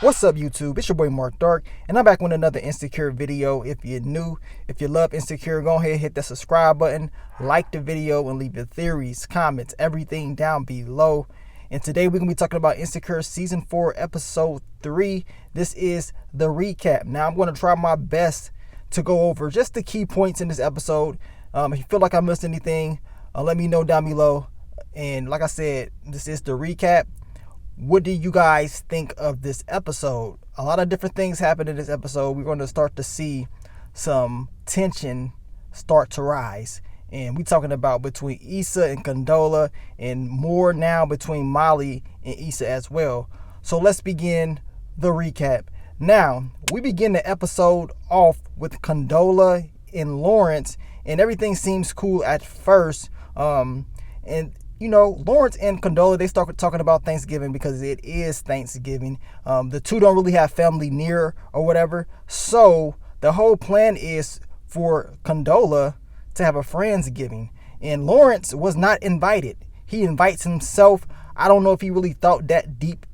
What's up, YouTube? It's your boy Mark Dark, and I'm back with another Insecure video. If you're new, if you love Insecure, go ahead and hit the subscribe button, like the video, and leave your theories, comments, everything down below. And today we're going to be talking about Insecure Season 4, Episode 3. This is the recap. Now, I'm going to try my best to go over just the key points in this episode. If you feel like I missed anything, let me know down below. And like I said, this is the recap. What do you guys think of this episode? A lot of different things happened in this episode. We're going to start to see some tension start to rise. And we're talking about between Issa and Condola, and more now between Molly and Issa as well. So let's begin the recap. Now, we begin the episode off with Condola and Lawrence, and everything seems cool at first. And you know, Lawrence and Condola, they start talking about Thanksgiving because it is Thanksgiving. The two don't really have family near or whatever. So the whole plan is for Condola to have a Friendsgiving. And Lawrence was not invited. He invites himself. I don't know if he really thought that deep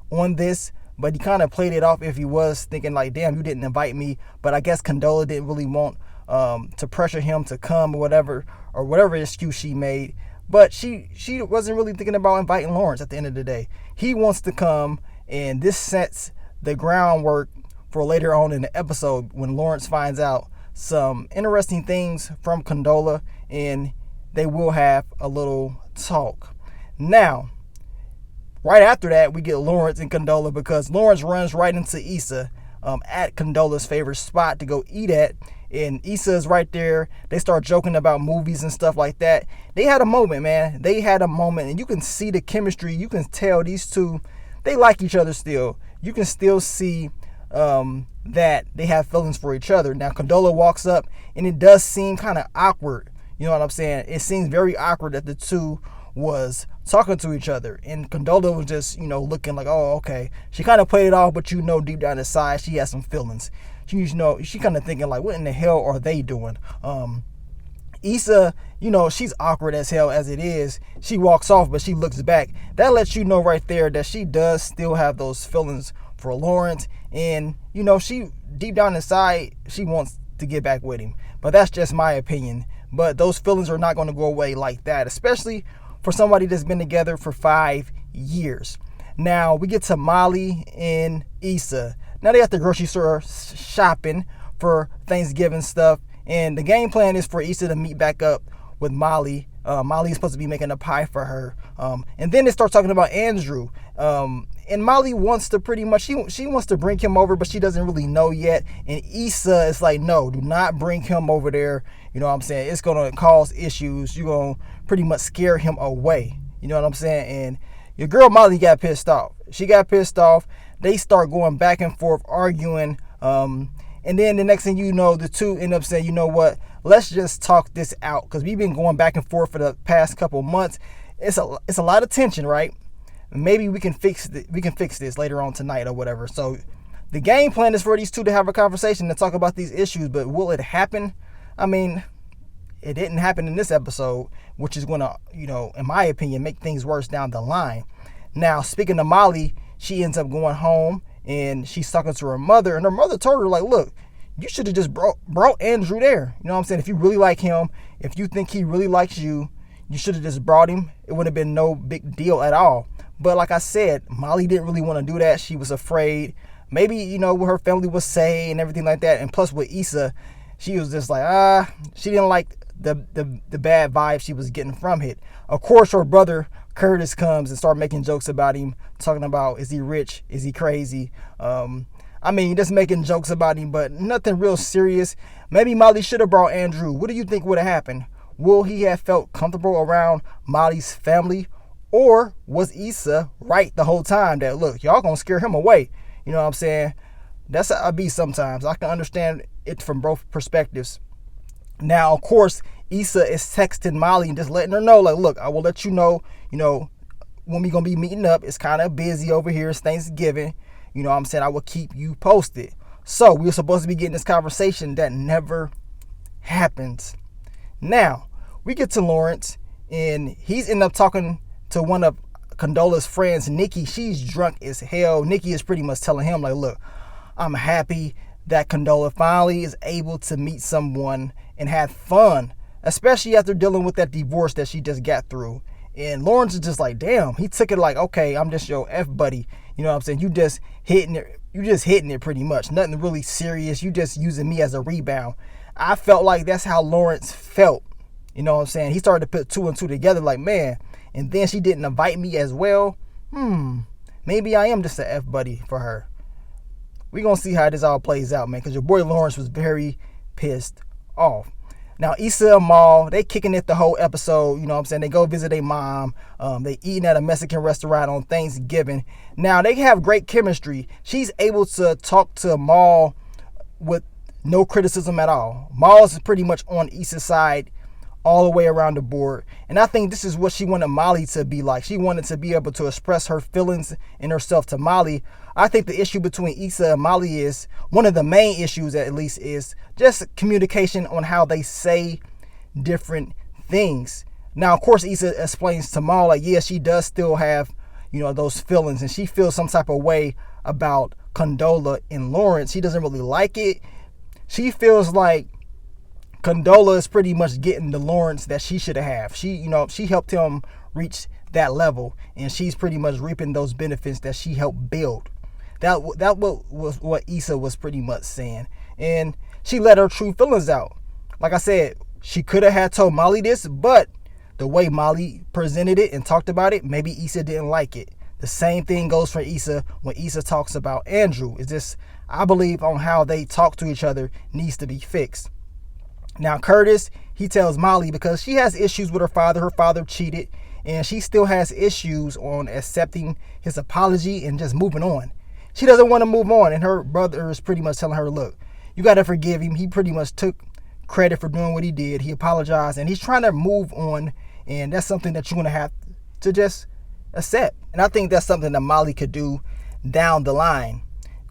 on this, but he kind of played it off if he was thinking like, damn, you didn't invite me. But I guess Condola didn't really want to pressure him to come or whatever excuse she made. But she wasn't really thinking about inviting Lawrence at the end of the day. He wants to come, and this sets the groundwork for later on in the episode when Lawrence finds out some interesting things from Condola, and they will have a little talk. Now, right after that, we get Lawrence and Condola because Lawrence runs right into Issa at Condola's favorite spot to go eat at. And Issa is right there. They start joking about movies and stuff like that. They had a moment, man. They had a moment, and you can see the chemistry. You can tell these two, they like each other still. You can still see that they have feelings for each other. Now, Condola walks up, and it does seem kind of awkward. You know what I'm saying? It seems very awkward that the two was talking to each other. And Condola was just, looking like, oh, okay. She kind of played it off, but deep down inside, she has some feelings. She kind of thinking like, what in the hell are they doing? Issa, she's awkward as hell as it is. She walks off, but she looks back. That lets you know right there that she does still have those feelings for Lawrence. And, she deep down inside, she wants to get back with him. But that's just my opinion. But those feelings are not going to go away like that, especially for somebody that's been together for 5 years. Now, we get to Molly and Issa. Now they at the grocery store shopping for Thanksgiving stuff. And the game plan is for Issa to meet back up with Molly. Molly is supposed to be making a pie for her. And then they start talking about Andrew. And Molly wants to pretty much, she wants to bring him over, but she doesn't really know yet. And Issa is like, no, do not bring him over there. You know what I'm saying? It's going to cause issues. You're going to pretty much scare him away. You know what I'm saying? And your girl Molly got pissed off. She got pissed off. They start going back and forth, arguing. And then the next thing you know, the two end up saying, you know what, let's just talk this out. Because we've been going back and forth for the past couple months. It's a lot of tension, right? Maybe we can fix this later on tonight or whatever. So the game plan is for these two to have a conversation to talk about these issues. But will it happen? I mean, it didn't happen in this episode, which is going to, in my opinion, make things worse down the line. Now, speaking of Molly, she ends up going home and she's talking to her mother, and her mother told her, like, look, you should have just brought Andrew there. You know what I'm saying? If you really like him, if you think he really likes you, you should have just brought him. It would have been no big deal at all. But like I said, Molly didn't really want to do that. She was afraid. Maybe, what her family would say and everything like that. And plus with Issa, she was just like, she didn't like the bad vibe she was getting from it. Of course, her brother Curtis comes and start making jokes about him, talking about, is he rich? Is he crazy? Just making jokes about him, but nothing real serious. Maybe Molly should have brought Andrew. What do you think would have happened? Will he have felt comfortable around Molly's family? Or was Issa right the whole time that, look, y'all gonna scare him away? You know what I'm saying? That's how I be sometimes. I can understand it from both perspectives. Now, of course, Issa is texting Molly and just letting her know, like, look, I will let you know, when we going to be meeting up. It's kind of busy over here. It's Thanksgiving. You know what I'm saying? I will keep you posted. So we were supposed to be getting this conversation that never happens. Now, we get to Lawrence, and he's ended up talking to one of Condola's friends, Nikki, she's drunk as hell. Nikki is pretty much telling him, like, look, I'm happy that Condola finally is able to meet someone and have fun, especially after dealing with that divorce that she just got through. And Lawrence is just like, damn, he took it like, okay, I'm just your F buddy. You know what I'm saying? You just hitting it pretty much. Nothing really serious. You just using me as a rebound. I felt like that's how Lawrence felt. You know what I'm saying? He started to put two and two together like, man, and then she didn't invite me as well. Maybe I am just an F buddy for her. We're going to see how this all plays out, man, because your boy Lawrence was very pissed off. Now, Issa and Mal, they kicking it the whole episode. You know what I'm saying? They go visit their mom. They eating at a Mexican restaurant on Thanksgiving. Now, they have great chemistry. She's able to talk to Mal with no criticism at all. Mal is pretty much on Issa's side all the way around the board. And I think this is what she wanted Molly to be like. She wanted to be able to express her feelings and herself to Molly. I think the issue between Issa and Molly is, one of the main issues at least, is just communication on how they say different things. Now, of course, Issa explains to Mal, like, yeah, she does still have, you know, those feelings, and she feels some type of way about Condola and Lawrence. She doesn't really like it. She feels like Condola is pretty much getting the Lawrence that she should have. She helped him reach that level, and she's pretty much reaping those benefits that she helped build. That was what Issa was pretty much saying, and she let her true feelings out. Like I said, she could have had told Molly this, but the way Molly presented it and talked about it, maybe Issa didn't like it. The same thing goes for Issa when Issa talks about Andrew. It's just, I believe, on how they talk to each other needs to be fixed. Now, Curtis, he tells Molly, because she has issues with her father cheated, and she still has issues on accepting his apology and just moving on. She doesn't want to move on, and her brother is pretty much telling her, look, you got to forgive him. He pretty much took credit for doing what he did. He apologized, and he's trying to move on, and that's something that you're going to have to just accept. And I think that's something that Molly could do down the line.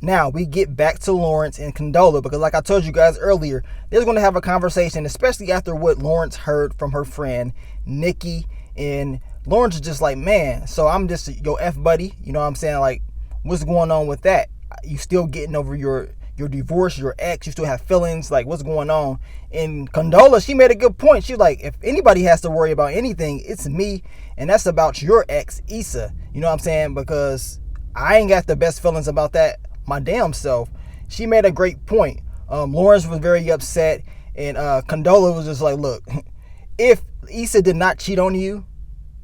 Now, we get back to Lawrence and Condola, because like I told you guys earlier, they're going to have a conversation, especially after what Lawrence heard from her friend, Nikki. And Lawrence is just like, man, so I'm just your F buddy. You know what I'm saying? Like, what's going on with that? You still getting over your divorce, your ex, you still have feelings, like what's going on? And Condola, she made a good point. She's like, if anybody has to worry about anything, it's me, and that's about your ex, Issa. You know what I'm saying? Because I ain't got the best feelings about that my damn self. She made a great point. Lawrence was very upset, and Condola was just like, look, if Issa did not cheat on you,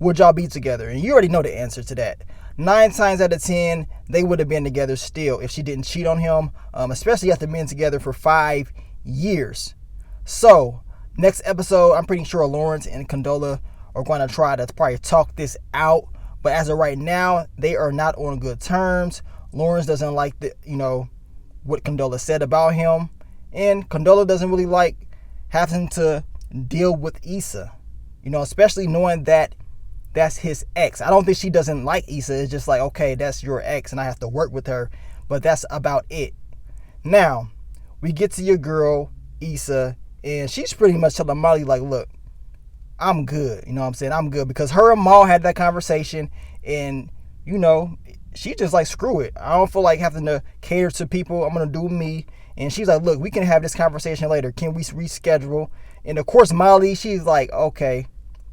would y'all be together? And you already know the answer to that. 9 times out of 10, they would have been together still if she didn't cheat on him, especially after being together for 5 years. So, next episode, I'm pretty sure Lawrence and Condola are going to try to probably talk this out. But as of right now, they are not on good terms. Lawrence doesn't like what Condola said about him. And Condola doesn't really like having to deal with Issa. Especially knowing that that's his ex. I don't think she doesn't like Issa. It's just like, okay, that's your ex and I have to work with her. But that's about it. Now, we get to your girl, Issa, and she's pretty much telling Molly, like, look, I'm good. You know what I'm saying? I'm good. Because her and Mal had that conversation, and, she just like, screw it. I don't feel like having to cater to people. I'm going to do me. And she's like, look, we can have this conversation later. Can we reschedule? And of course, Molly, she's like, okay,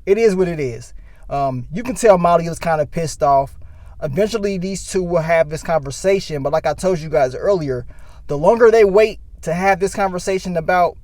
it is what it is. You can tell Molly was kind of pissed off. Eventually, these two will have this conversation. But like I told you guys earlier, the longer they wait to have this conversation about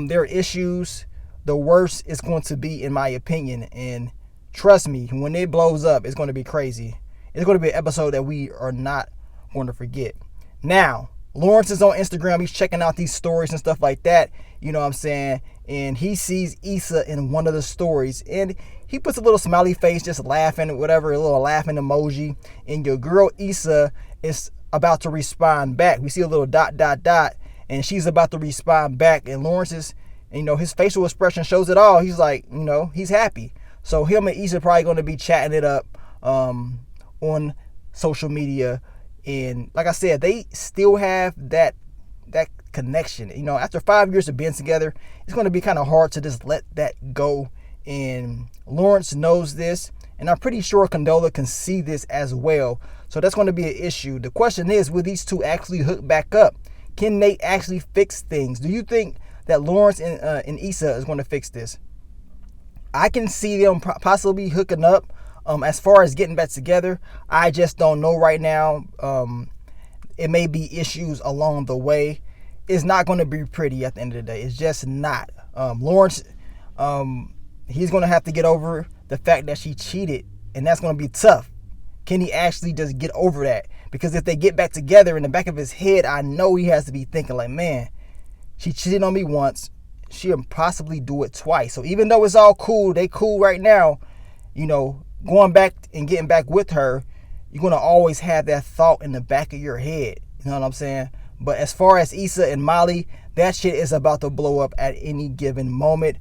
their issues, the worse it's going to be, in my opinion. And trust me, when it blows up, it's going to be crazy. It's going to be an episode that we are not going to forget. Now, Lawrence is on Instagram. He's checking out these stories and stuff like that. You know what I'm saying? And he sees Issa in one of the stories. And he puts a little smiley face, just laughing, whatever, a little laughing emoji. And your girl Issa is about to respond back. We see a little ... And she's about to respond back. And Lawrence is, his facial expression shows it all. He's like, he's happy. So him and Issa probably going to be chatting it up on social media. And like I said, they still have that connection. After 5 years of being together, it's going to be kind of hard to just let that go. And Lawrence knows this. And I'm pretty sure Condola can see this as well. So that's going to be an issue. The question is, will these two actually hook back up? Can Nate actually fix things? Do you think that Lawrence and Issa is going to fix this? I can see them possibly hooking up. As far as getting back together, I just don't know right now. It may be issues along the way. It's not going to be pretty at the end of the day. It's just not. Lawrence, he's going to have to get over the fact that she cheated, and that's going to be tough. Can he actually just get over that? Because if they get back together, in the back of his head, I know he has to be thinking like, man, she cheated on me once. She'll possibly do it twice. So even though it's all cool, they cool right now, you know, going back and getting back with her, you're going to always have that thought in the back of your head. You know what I'm saying? But as far as Issa and Molly, that shit is about to blow up at any given moment.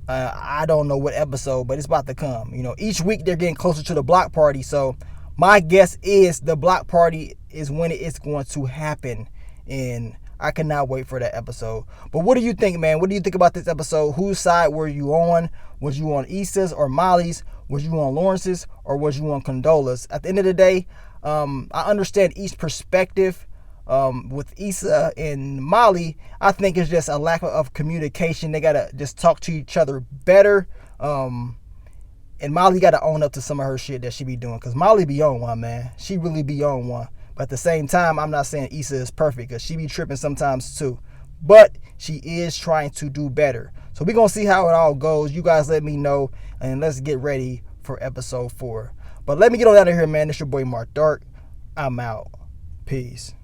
I don't know what episode, but it's about to come. You know, each week they're getting closer to the block party. So my guess is the block party is when it's going to happen. And I cannot wait for that episode. But what do you think, man? What do you think about this episode? Whose side were you on? Was you on Issa's or Molly's? Was you on Lawrence's or was you on Condola's? At the end of the day, I understand each perspective. With Issa and Molly, I think it's just a lack of communication. They gotta just talk to each other better. And Molly gotta own up to some of her shit that she be doing, because Molly be on one, man. She really be on one. But at the same time, I'm not saying Issa is perfect, because she be tripping sometimes too. But she is trying to do better. So we're gonna see how it all goes. You guys let me know, and let's get ready for episode 4. But let me get on out of here, man. It's your boy Mark Dark. I'm out. Peace.